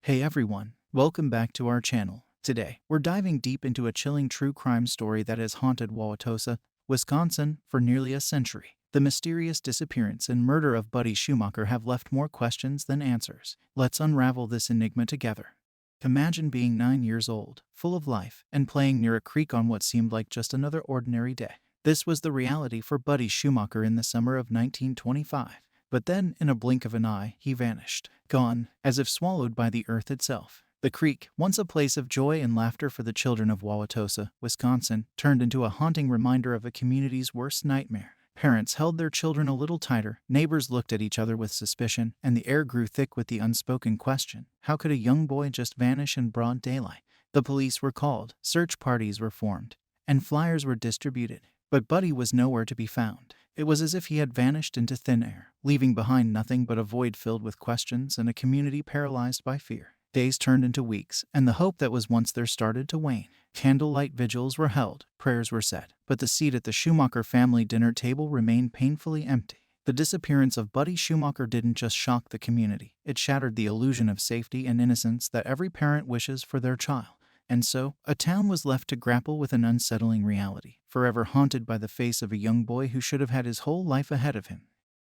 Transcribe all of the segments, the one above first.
Hey everyone, welcome back to our channel. Today, we're diving deep into a chilling true crime story that has haunted Wauwatosa, Wisconsin, for nearly a century. The mysterious disappearance and murder of Buddy Schumacher have left more questions than answers. Let's unravel this enigma together. Imagine being 9 years old, full of life, and playing near a creek on what seemed like just another ordinary day. This was the reality for Buddy Schumacher in the summer of 1925. But then, in a blink of an eye, he vanished, gone, as if swallowed by the earth itself. The creek, once a place of joy and laughter for the children of Wauwatosa, Wisconsin, turned into a haunting reminder of a community's worst nightmare. Parents held their children a little tighter, neighbors looked at each other with suspicion, and the air grew thick with the unspoken question: how could a young boy just vanish in broad daylight? The police were called, search parties were formed, and flyers were distributed. But Buddy was nowhere to be found. It was as if he had vanished into thin air, leaving behind nothing but a void filled with questions and a community paralyzed by fear. Days turned into weeks, and the hope that was once there started to wane. Candlelight vigils were held, prayers were said, but the seat at the Schumacher family dinner table remained painfully empty. The disappearance of Buddy Schumacher didn't just shock the community, it shattered the illusion of safety and innocence that every parent wishes for their child. And so, a town was left to grapple with an unsettling reality, forever haunted by the face of a young boy who should have had his whole life ahead of him.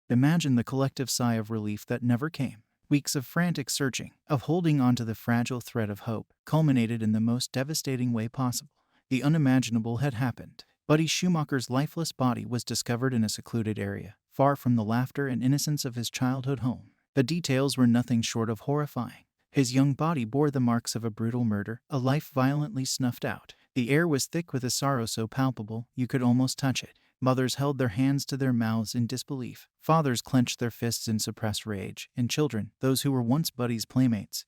Imagine the collective sigh of relief that never came. Weeks of frantic searching, of holding on to the fragile thread of hope, culminated in the most devastating way possible. The unimaginable had happened. Buddy Schumacher's lifeless body was discovered in a secluded area, far from the laughter and innocence of his childhood home. The details were nothing short of horrifying. His young body bore the marks of a brutal murder, a life violently snuffed out. The air was thick with a sorrow so palpable you could almost touch it. Mothers held their hands to their mouths in disbelief. Fathers clenched their fists in suppressed rage, and children, those who were once Buddy's playmates,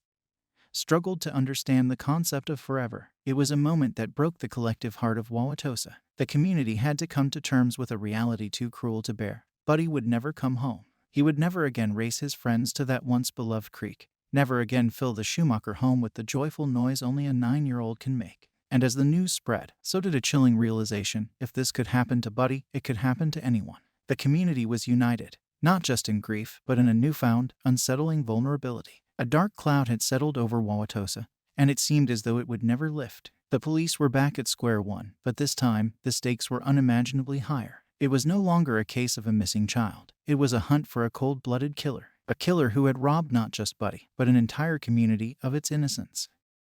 struggled to understand the concept of forever. It was a moment that broke the collective heart of Wauwatosa. The community had to come to terms with a reality too cruel to bear. Buddy would never come home. He would never again race his friends to that once beloved creek. Never again fill the Schumacher home with the joyful noise only a 9-year-old can make. And as the news spread, so did a chilling realization: if this could happen to Buddy, it could happen to anyone. The community was united, not just in grief, but in a newfound, unsettling vulnerability. A dark cloud had settled over Wauwatosa, and it seemed as though it would never lift. The police were back at square one, but this time, the stakes were unimaginably higher. It was no longer a case of a missing child. It was a hunt for a cold-blooded killer. A killer who had robbed not just Buddy, but an entire community of its innocence.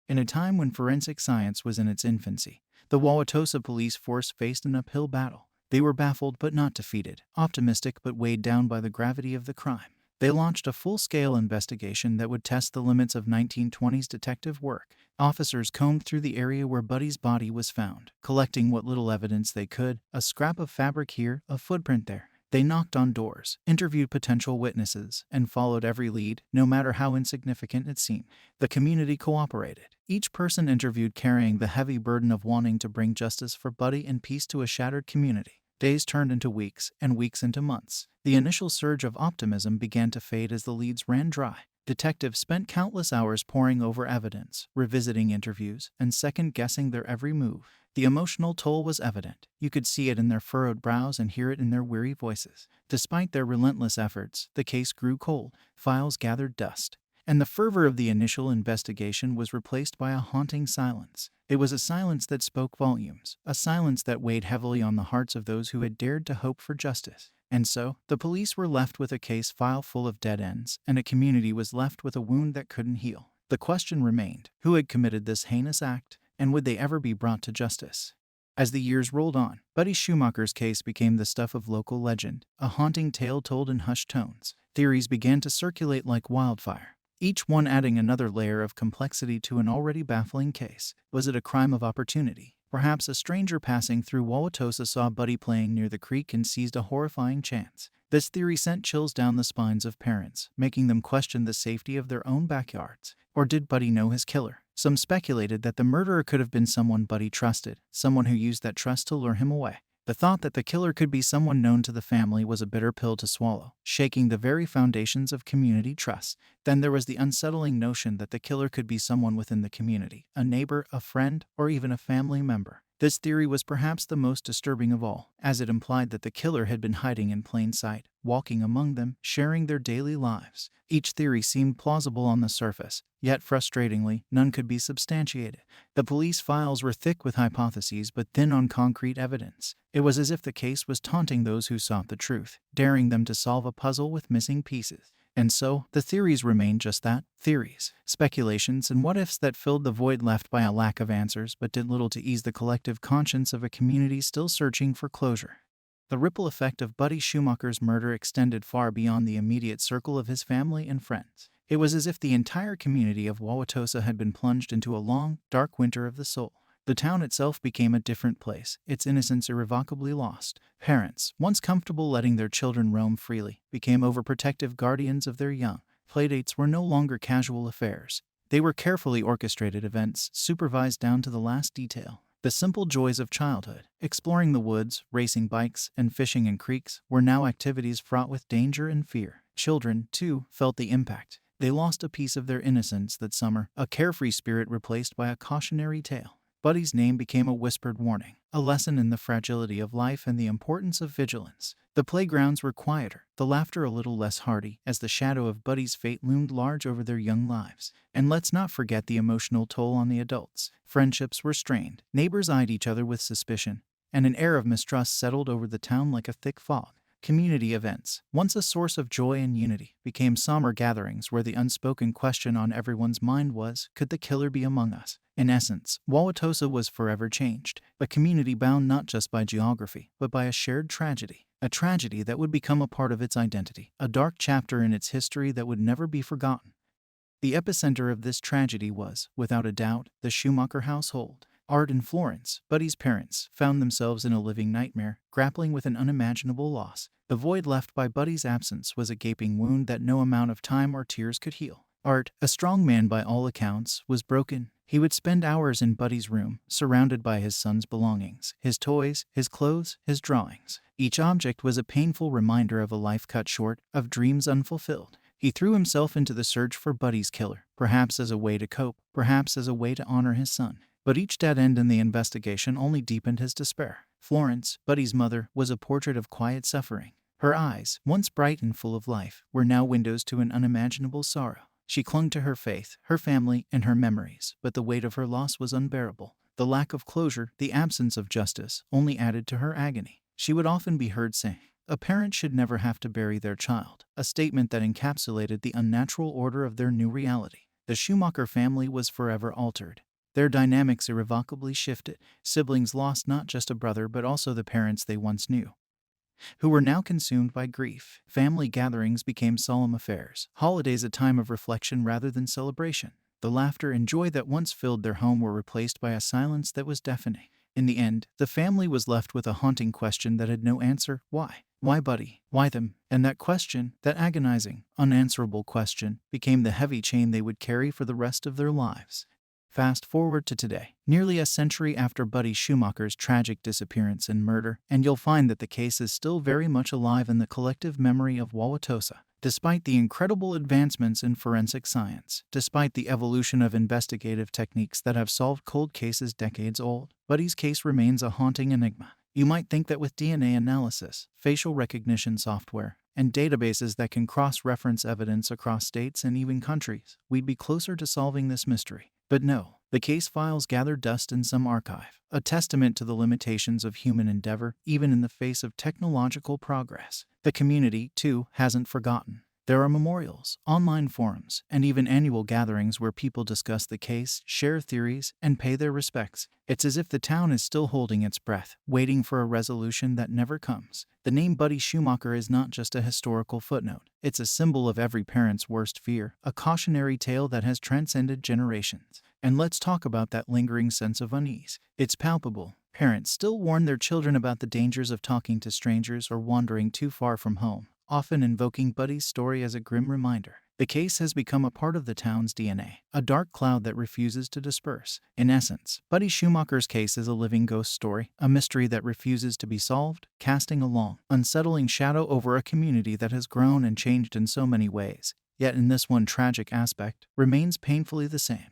In a time when forensic science was in its infancy, the Wauwatosa police force faced an uphill battle. They were baffled but not defeated, optimistic but weighed down by the gravity of the crime. They launched a full-scale investigation that would test the limits of 1920s detective work. Officers combed through the area where Buddy's body was found, collecting what little evidence they could: a scrap of fabric here, a footprint there. They knocked on doors, interviewed potential witnesses, and followed every lead, no matter how insignificant it seemed. The community cooperated, each person interviewed carrying the heavy burden of wanting to bring justice for Buddy and peace to a shattered community. Days turned into weeks, and weeks into months. The initial surge of optimism began to fade as the leads ran dry. Detectives spent countless hours poring over evidence, revisiting interviews, and second-guessing their every move. The emotional toll was evident. You could see it in their furrowed brows and hear it in their weary voices. Despite their relentless efforts, the case grew cold. Files gathered dust, and the fervor of the initial investigation was replaced by a haunting silence. It was a silence that spoke volumes, a silence that weighed heavily on the hearts of those who had dared to hope for justice. And so, the police were left with a case file full of dead ends, and a community was left with a wound that couldn't heal. The question remained: who had committed this heinous act, and would they ever be brought to justice? As the years rolled on, Buddy Schumacher's case became the stuff of local legend, a haunting tale told in hushed tones. Theories began to circulate like wildfire, each one adding another layer of complexity to an already baffling case. Was it a crime of opportunity? Perhaps a stranger passing through Wauwatosa saw Buddy playing near the creek and seized a horrifying chance. This theory sent chills down the spines of parents, making them question the safety of their own backyards. Or did Buddy know his killer? Some speculated that the murderer could have been someone Buddy trusted, someone who used that trust to lure him away. The thought that the killer could be someone known to the family was a bitter pill to swallow, shaking the very foundations of community trust. Then there was the unsettling notion that the killer could be someone within the community, a neighbor, a friend, or even a family member. This theory was perhaps the most disturbing of all, as it implied that the killer had been hiding in plain sight, walking among them, sharing their daily lives. Each theory seemed plausible on the surface, yet frustratingly, none could be substantiated. The police files were thick with hypotheses but thin on concrete evidence. It was as if the case was taunting those who sought the truth, daring them to solve a puzzle with missing pieces. And so, the theories remained just that, theories, speculations, and what-ifs that filled the void left by a lack of answers but did little to ease the collective conscience of a community still searching for closure. The ripple effect of Buddy Schumacher's murder extended far beyond the immediate circle of his family and friends. It was as if the entire community of Wauwatosa had been plunged into a long, dark winter of the soul. The town itself became a different place, its innocence irrevocably lost. Parents, once comfortable letting their children roam freely, became overprotective guardians of their young. Playdates were no longer casual affairs. They were carefully orchestrated events, supervised down to the last detail. The simple joys of childhood, exploring the woods, racing bikes, and fishing in creeks, were now activities fraught with danger and fear. Children, too, felt the impact. They lost a piece of their innocence that summer, a carefree spirit replaced by a cautionary tale. Buddy's name became a whispered warning, a lesson in the fragility of life and the importance of vigilance. The playgrounds were quieter, the laughter a little less hearty, as the shadow of Buddy's fate loomed large over their young lives. And let's not forget the emotional toll on the adults. Friendships were strained, neighbors eyed each other with suspicion, and an air of mistrust settled over the town like a thick fog. Community events, once a source of joy and unity, became somber gatherings where the unspoken question on everyone's mind was, could the killer be among us? In essence, Wauwatosa was forever changed, a community bound not just by geography, but by a shared tragedy. A tragedy that would become a part of its identity, a dark chapter in its history that would never be forgotten. The epicenter of this tragedy was, without a doubt, the Schumacher household. Art and Florence, Buddy's parents, found themselves in a living nightmare, grappling with an unimaginable loss. The void left by Buddy's absence was a gaping wound that no amount of time or tears could heal. Art, a strong man by all accounts, was broken. He would spend hours in Buddy's room, surrounded by his son's belongings, his toys, his clothes, his drawings. Each object was a painful reminder of a life cut short, of dreams unfulfilled. He threw himself into the search for Buddy's killer, perhaps as a way to cope, perhaps as a way to honor his son. But each dead end in the investigation only deepened his despair. Florence, Buddy's mother, was a portrait of quiet suffering. Her eyes, once bright and full of life, were now windows to an unimaginable sorrow. She clung to her faith, her family, and her memories, but the weight of her loss was unbearable. The lack of closure, the absence of justice, only added to her agony. She would often be heard saying, "A parent should never have to bury their child," a statement that encapsulated the unnatural order of their new reality. The Schumacher family was forever altered. Their dynamics irrevocably shifted. Siblings lost not just a brother but also the parents they once knew, who were now consumed by grief. Family gatherings became solemn affairs, holidays a time of reflection rather than celebration. The laughter and joy that once filled their home were replaced by a silence that was deafening. In the end, the family was left with a haunting question that had no answer. Why? Why Buddy? Why them? And that question, that agonizing, unanswerable question, became the heavy chain they would carry for the rest of their lives. Fast forward to today, nearly a century after Buddy Schumacher's tragic disappearance and murder, and you'll find that the case is still very much alive in the collective memory of Wauwatosa. Despite the incredible advancements in forensic science, despite the evolution of investigative techniques that have solved cold cases decades old, Buddy's case remains a haunting enigma. You might think that with DNA analysis, facial recognition software, and databases that can cross-reference evidence across states and even countries, we'd be closer to solving this mystery. But no, the case files gather dust in some archive, a testament to the limitations of human endeavor, even in the face of technological progress. The community, too, hasn't forgotten. There are memorials, online forums, and even annual gatherings where people discuss the case, share theories, and pay their respects. It's as if the town is still holding its breath, waiting for a resolution that never comes. The name Buddy Schumacher is not just a historical footnote. It's a symbol of every parent's worst fear, a cautionary tale that has transcended generations. And let's talk about that lingering sense of unease. It's palpable. Parents still warn their children about the dangers of talking to strangers or wandering too far from home, often invoking Buddy's story as a grim reminder. The case has become a part of the town's DNA, a dark cloud that refuses to disperse. In essence, Buddy Schumacher's case is a living ghost story, a mystery that refuses to be solved, casting a long, unsettling shadow over a community that has grown and changed in so many ways, yet in this one tragic aspect, remains painfully the same.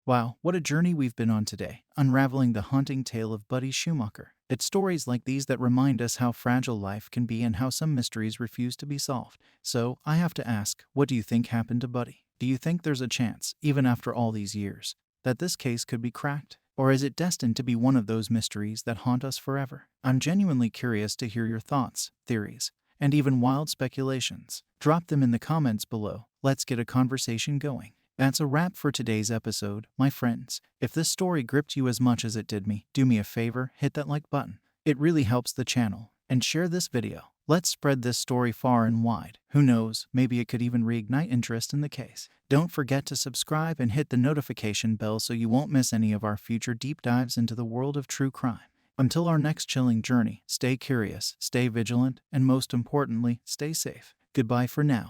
Wow, what a journey we've been on today, unraveling the haunting tale of Buddy Schumacher. It's stories like these that remind us how fragile life can be and how some mysteries refuse to be solved. So, I have to ask, what do you think happened to Buddy? Do you think there's a chance, even after all these years, that this case could be cracked? Or is it destined to be one of those mysteries that haunt us forever? I'm genuinely curious to hear your thoughts, theories, and even wild speculations. Drop them in the comments below. Let's get a conversation going. That's a wrap for today's episode, my friends. If this story gripped you as much as it did me, do me a favor, hit that like button. It really helps the channel. And share this video. Let's spread this story far and wide. Who knows, maybe it could even reignite interest in the case. Don't forget to subscribe and hit the notification bell so you won't miss any of our future deep dives into the world of true crime. Until our next chilling journey, stay curious, stay vigilant, and most importantly, stay safe. Goodbye for now.